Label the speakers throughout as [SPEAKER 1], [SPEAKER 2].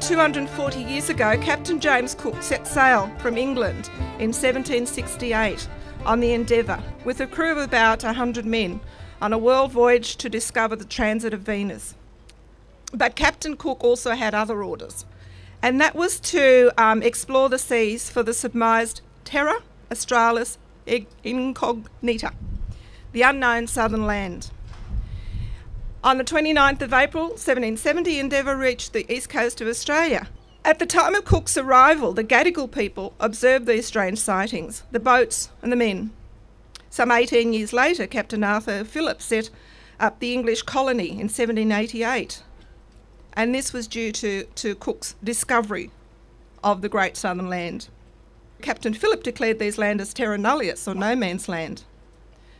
[SPEAKER 1] 240 years ago, Captain James Cook set sail from England in 1768 on the Endeavour with a crew of about 100 men on a world voyage to discover the transit of Venus. But Captain Cook also had other orders, and that was to explore the seas for the submerged Terra Australis Incognita, the unknown southern land. On the 29th of April 1770, Endeavour reached the east coast of Australia. At the time of Cook's arrival, the Gadigal people observed these strange sightings, the boats and the men. Some 18 years later, Captain Arthur Phillip set up the English colony in 1788, and this was due to Cook's discovery of the Great Southern Land. Captain Phillip declared these lands as terra nullius, or no man's land,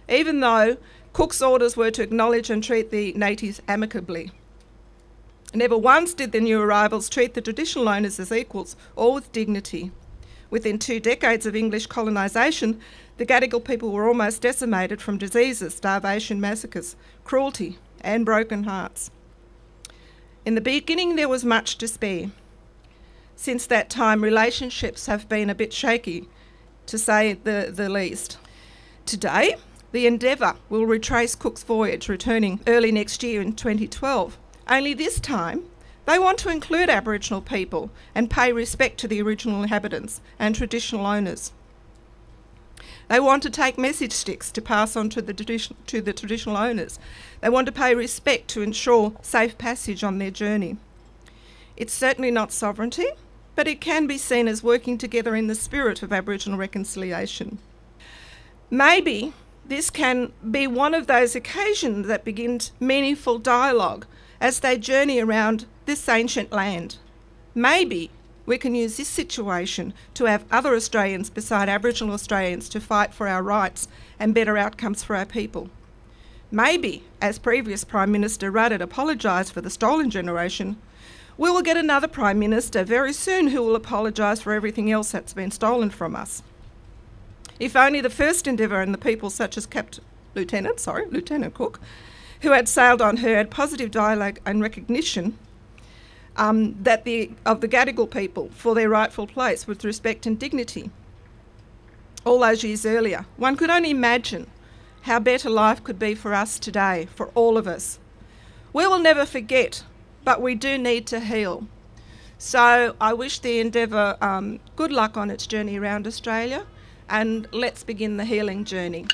[SPEAKER 1] even though Cook's orders were to acknowledge and treat the natives amicably. Never once did the new arrivals treat the traditional owners as equals or with dignity. Within 2 decades of English colonisation, the Gadigal people were almost decimated from diseases, starvation, massacres, cruelty and broken hearts. In the beginning there was much despair. Since that time, relationships have been a bit shaky, to say the least. Today, the Endeavour will retrace Cook's voyage, returning early next year in 2012. Only this time, they want to include Aboriginal people and pay respect to the original inhabitants and traditional owners. They want to take message sticks to pass on to the traditional owners. They want to pay respect to ensure safe passage on their journey. It's certainly not sovereignty, but it can be seen as working together in the spirit of Aboriginal reconciliation. Maybe this can be one of those occasions that begins meaningful dialogue as they journey around this ancient land. Maybe we can use this situation to have other Australians beside Aboriginal Australians to fight for our rights and better outcomes for our people. Maybe, as previous Prime Minister Rudd had apologised for the stolen generation, we will get another Prime Minister very soon who will apologise for everything else that's been stolen from us. If only the first Endeavour and the people such as Lieutenant Cook, who had sailed on her, had positive dialogue and recognition of the Gadigal people for their rightful place with respect and dignity. All those years earlier, one could only imagine how better life could be for us today, for all of us. We will never forget, but we do need to heal. So I wish the Endeavour good luck on its journey around Australia, and let's begin the healing journey.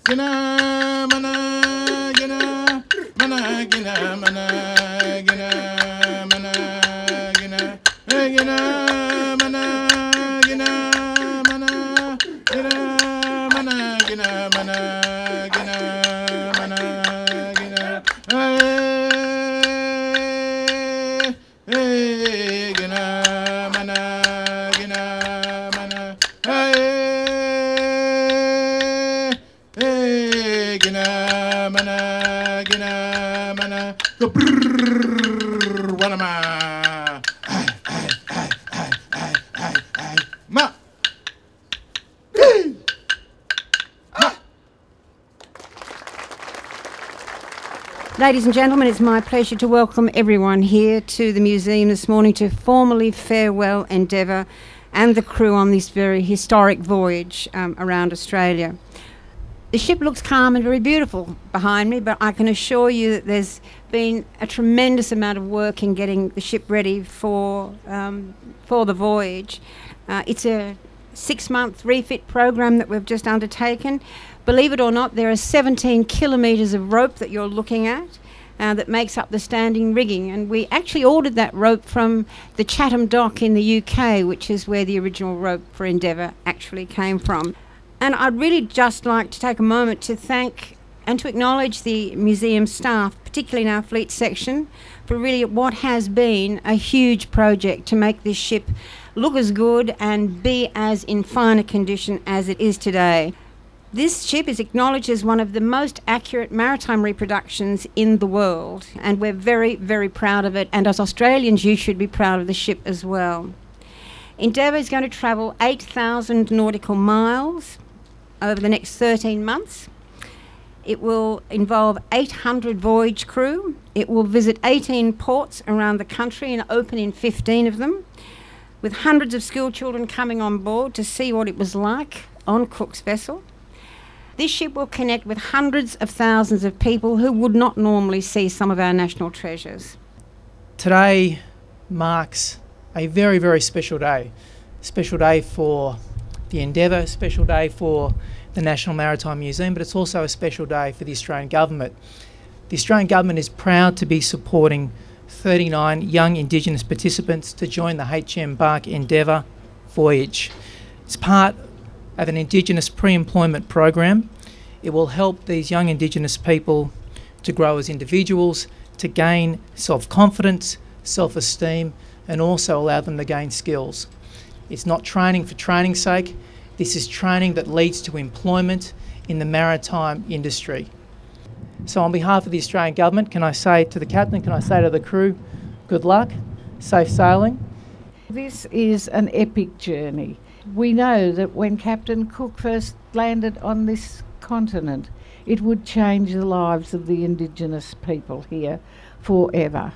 [SPEAKER 2] Gina, mana, gina, mana, gina, mana, gina, mana, gina, gina, mana, gina, mana, gina, mana, gina, mana, gina, mana, gina, hey, gina, mana, gina, mana, gina, mana, gina, mana, go brrrr, wanama, ma,
[SPEAKER 3] Ladies and gentlemen, it's my pleasure to welcome everyone here to the museum this morning to formally farewell Endeavour and the crew on this very historic voyage around Australia. The ship looks calm and very beautiful behind me, but I can assure you that there's been a tremendous amount of work in getting the ship ready for the voyage. It's a 6-month refit program that we've just undertaken. Believe it or not, there are 17 kilometres of rope that you're looking at that makes up the standing rigging, and we actually ordered that rope from the Chatham Dock in the UK, which is where the original rope for Endeavour actually came from. And I'd really just like to take a moment to thank and to acknowledge the museum staff, particularly in our fleet section, for really what has been a huge project to make this ship look as good and be as in finer condition as it is today. This ship is acknowledged as one of the most accurate maritime reproductions in the world, and we're very, very proud of it, and as Australians you should be proud of the ship as well. Endeavour is going to travel 8,000 nautical miles over the next 13 months. It will involve 800 voyage crew. It will visit 18 ports around the country and open in 15 of them, with hundreds of school children coming on board to see what it was like on Cook's vessel. This ship will connect with hundreds of thousands of people who would not normally see some of our national treasures.
[SPEAKER 4] Today marks a very, very special day. Special day for the Endeavour, a special day for the National Maritime Museum, but it's also a special day for the Australian Government. The Australian Government is proud to be supporting 39 young Indigenous participants to join the HMB Endeavour voyage. It's part of an Indigenous pre-employment program. It will help these young Indigenous people to grow as individuals, to gain self-confidence, self-esteem, and also allow them to gain skills. It's not training for training's sake. This is training that leads to employment in the maritime industry. So on behalf of the Australian Government, can I say to the captain, can I say to the crew, good luck, safe sailing.
[SPEAKER 5] This is an epic journey. We know that when Captain Cook first landed on this continent, it would change the lives of the Indigenous people here forever.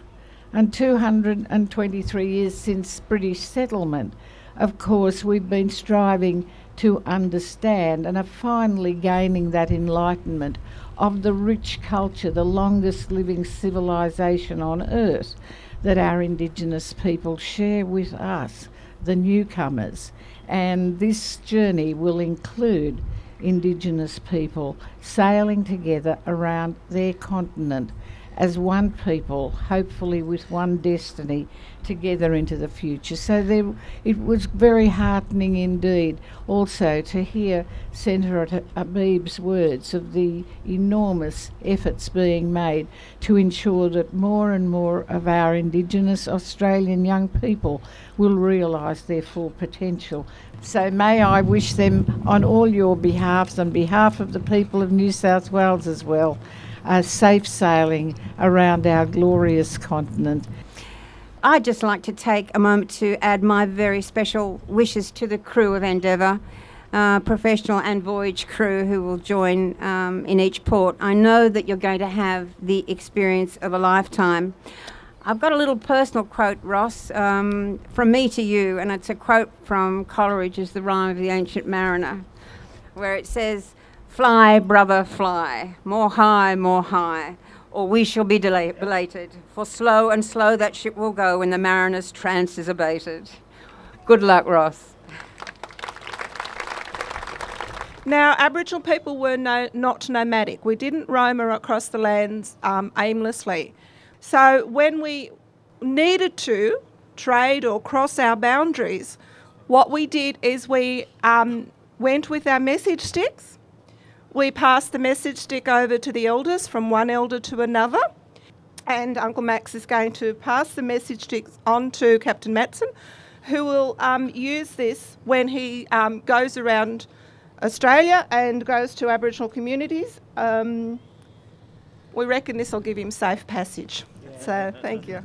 [SPEAKER 5] And 223 years since British settlement, of course, we've been striving to understand and are finally gaining that enlightenment of the rich culture, the longest living civilization on earth that our Indigenous people share with us, the newcomers. And this journey will include Indigenous people sailing together around their continent as one people, hopefully with one destiny, together into the future. So it was very heartening indeed also to hear Senator Habib's words of the enormous efforts being made to ensure that more and more of our Indigenous Australian young people will realise their full potential. So may I wish them on all your behalves, on behalf of the people of New South Wales as well, safe sailing around our glorious continent.
[SPEAKER 3] I'd just like to take a moment to add my very special wishes to the crew of Endeavour, professional and voyage crew who will join in each port. I know that you're going to have the experience of a lifetime. I've got a little personal quote, Ross, from me to you, and it's a quote from Coleridge's The Rime of the Ancient Mariner, where it says, "Fly, brother, fly, more high, or we shall be belated, for slow and slow that ship will go when the mariner's trance is abated." Good luck, Ross.
[SPEAKER 1] Now, Aboriginal people were not nomadic. We didn't roam across the lands aimlessly. So when we needed to trade or cross our boundaries, what we did is we went with our message sticks. We passed the message stick over to the elders, from one elder to another, and Uncle Max is going to pass the message sticks on to Captain Matson, who will use this when he goes around Australia and goes to Aboriginal communities. We reckon this will give him safe passage. So thank you.